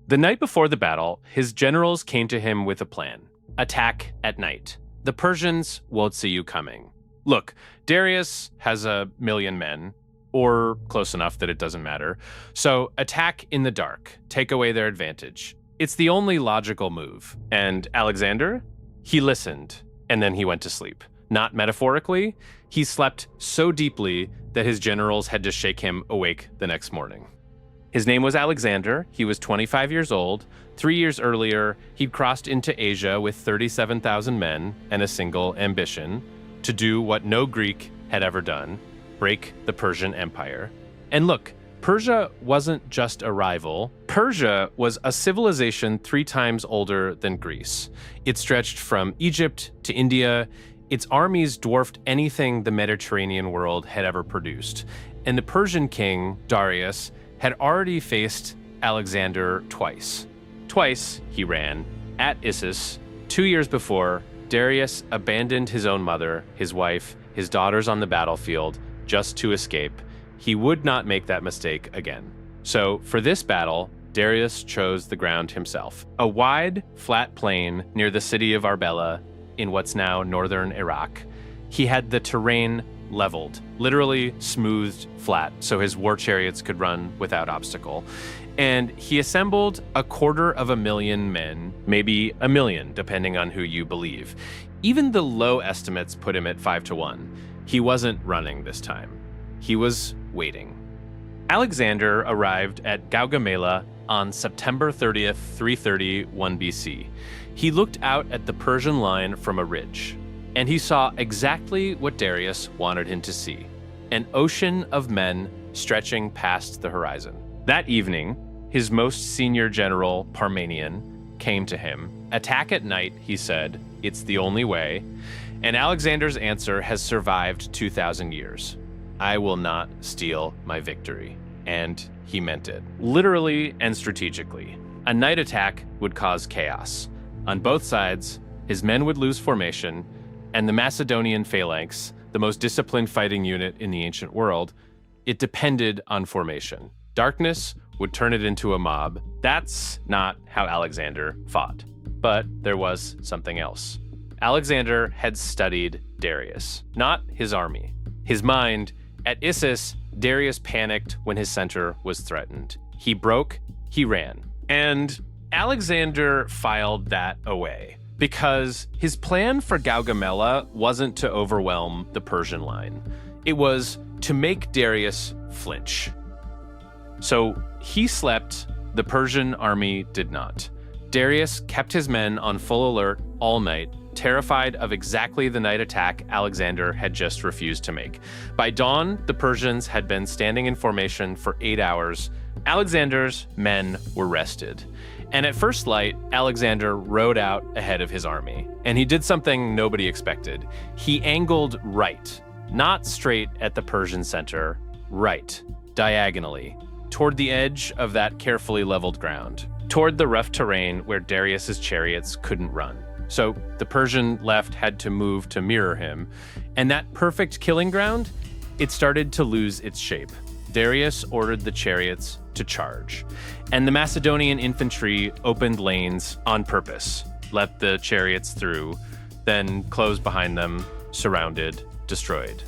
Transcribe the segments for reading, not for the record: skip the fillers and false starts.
The night before the battle, his generals came to him with a plan. Attack at night. The Persians won't see you coming. Look, Darius has 1,000,000 men, or close enough that it doesn't matter. So attack in the dark, take away their advantage. It's the only logical move. And Alexander? He listened, and then he went to sleep. Not metaphorically, he slept so deeply that his generals had to shake him awake the next morning. His name was Alexander. He was 25 years old. 3 years earlier, he'd crossed into Asia with 37,000 men and a single ambition: to do what no Greek had ever done, break the Persian Empire. And look, Persia wasn't just a rival. Persia was a civilization 3 times older than Greece. It stretched from Egypt to India. Its armies dwarfed anything the Mediterranean world had ever produced. And the Persian king, Darius, had already faced Alexander twice. Twice, he ran. At Issus, 2 years before, Darius abandoned his own mother, his wife, his daughters on the battlefield just to escape. He would not make that mistake again. So for this battle, Darius chose the ground himself. A wide, flat plain near the city of Arbela in what's now northern Iraq. He had the terrain leveled, literally smoothed flat, so his war chariots could run without obstacle. And he assembled 250,000 men, maybe 1,000,000, depending on who you believe. Even the low estimates put him at 5-1. He wasn't running this time. He was waiting. Alexander arrived at Gaugamela on September 30th, 331 BC. He looked out at the Persian line from a ridge, and he saw exactly what Darius wanted him to see: an ocean of men stretching past the horizon. That evening, his most senior general, Parmenion, came to him. Attack at night, he said. It's the only way. And Alexander's answer has survived 2,000 years. I will not steal my victory. And he meant it, literally and strategically. A night attack would cause chaos. On both sides, his men would lose formation, and the Macedonian phalanx, the most disciplined fighting unit in the ancient world, it depended on formation. Darkness would turn it into a mob. That's not how Alexander fought. But there was something else. Alexander had studied Darius, not his army. His mind. At Issus, Darius panicked when his center was threatened. He broke, he ran. And Alexander filed that away, because his plan for Gaugamela wasn't to overwhelm the Persian line. It was to make Darius flinch. So he slept, the Persian army did not. Darius kept his men on full alert all night, terrified of exactly the night attack Alexander had just refused to make. By dawn, the Persians had been standing in formation for 8 hours. Alexander's men were rested. And at first light, Alexander rode out ahead of his army. And he did something nobody expected. He angled right, not straight at the Persian center, right, diagonally, toward the edge of that carefully leveled ground, toward the rough terrain where Darius's chariots couldn't run. So the Persian left had to move to mirror him. And that perfect killing ground, it started to lose its shape. Darius ordered the chariots to charge, and the Macedonian infantry opened lanes on purpose, let the chariots through, then closed behind them, surrounded, destroyed.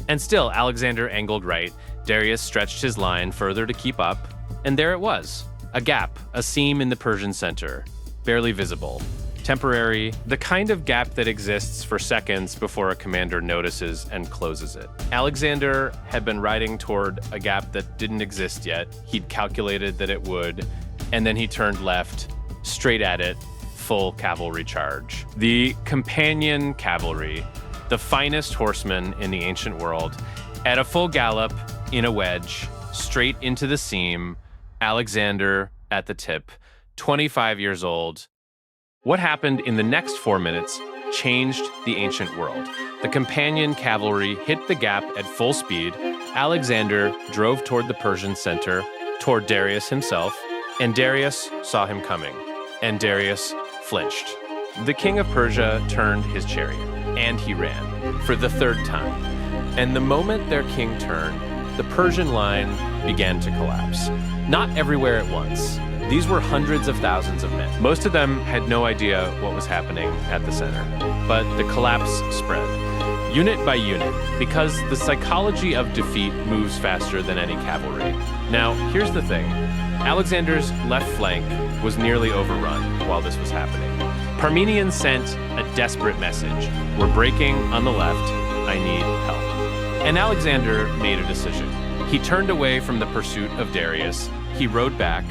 And still, Alexander angled right. Darius stretched his line further to keep up, and there it was, a gap, a seam in the Persian center, barely visible. Temporary, the kind of gap that exists for seconds before a commander notices and closes it. Alexander had been riding toward a gap that didn't exist yet. He'd calculated that it would, and then he turned left, straight at it, full cavalry charge. The companion cavalry, the finest horsemen in the ancient world, at a full gallop, in a wedge, straight into the seam, Alexander at the tip, 25 years old. What happened in the next 4 minutes changed the ancient world. The companion cavalry hit the gap at full speed. Alexander drove toward the Persian center, toward Darius himself, and Darius saw him coming, and Darius flinched. The king of Persia turned his chariot, and he ran for the 3rd time. And the moment their king turned, the Persian line began to collapse. Not everywhere at once. These were hundreds of thousands of men. Most of them had no idea what was happening at the center, but the collapse spread, unit by unit, because the psychology of defeat moves faster than any cavalry. Now, here's the thing. Alexander's left flank was nearly overrun while this was happening. Parmenion sent a desperate message. We're breaking on the left. I need help. And Alexander made a decision. He turned away from the pursuit of Darius. He rode back.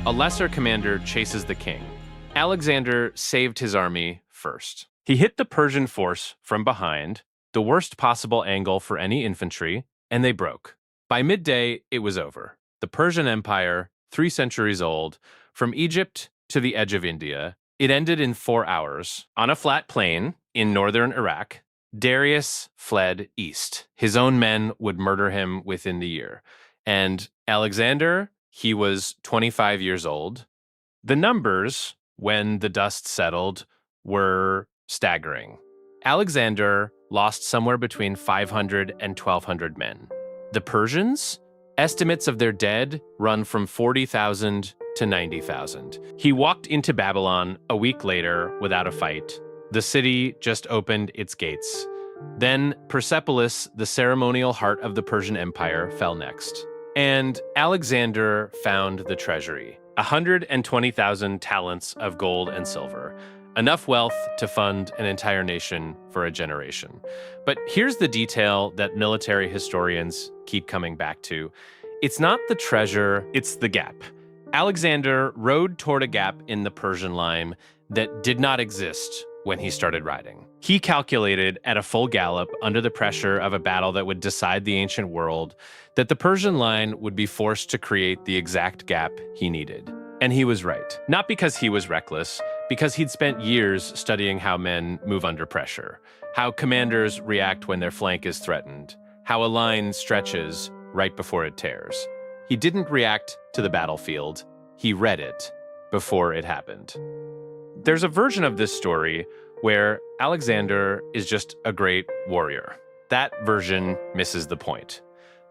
A lesser commander chases the king. Alexander saved his army first. He hit the Persian force from behind, the worst possible angle for any infantry, and they broke. By midday, it was over. The Persian Empire, 3 centuries old, from Egypt to the edge of India, it ended in 4 hours. On a flat plain in northern Iraq, Darius fled east. His own men would murder him within the year. And Alexander, he was 25 years old. The numbers, when the dust settled, were staggering. Alexander lost somewhere between 500 and 1,200 men. The Persians, estimates of their dead run from 40,000 to 90,000. He walked into Babylon a week later without a fight. The city just opened its gates. Then Persepolis, the ceremonial heart of the Persian Empire, fell next. And Alexander found the treasury, 120,000 talents of gold and silver, enough wealth to fund an entire nation for a generation. But here's the detail that military historians keep coming back to. It's not the treasure, it's the gap. Alexander rode toward a gap in the Persian line that did not exist when he started riding. He calculated at a full gallop under the pressure of a battle that would decide the ancient world that the Persian line would be forced to create the exact gap he needed. And he was right. Not because he was reckless, because he'd spent years studying how men move under pressure, how commanders react when their flank is threatened, how a line stretches right before it tears. He didn't react to the battlefield, he read it before it happened. There's a version of this story where Alexander is just a great warrior. That version misses the point.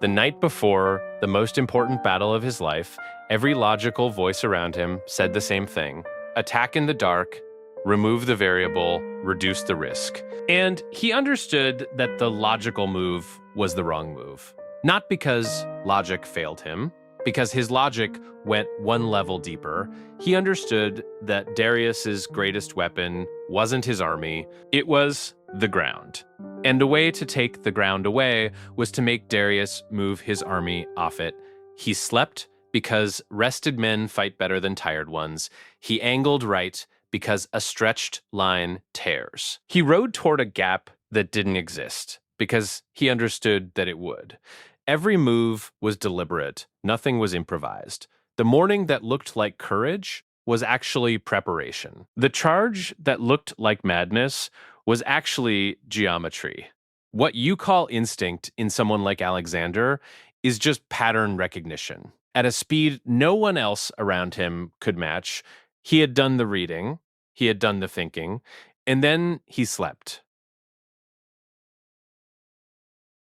The night before the most important battle of his life, every logical voice around him said the same thing. Attack in the dark, remove the variable, reduce the risk. And he understood that the logical move was the wrong move. Not because logic failed him, because his logic went one level deeper. He understood that Darius's greatest weapon wasn't his army, it was the ground. And a way to take the ground away was to make Darius move his army off it. He slept because rested men fight better than tired ones. He angled right because a stretched line tears. He rode toward a gap that didn't exist because he understood that it would. Every move was deliberate. Nothing was improvised. The morning that looked like courage was actually preparation. The charge that looked like madness was actually geometry. What you call instinct in someone like Alexander is just pattern recognition. At a speed no one else around him could match, he had done the reading, he had done the thinking, and then he slept.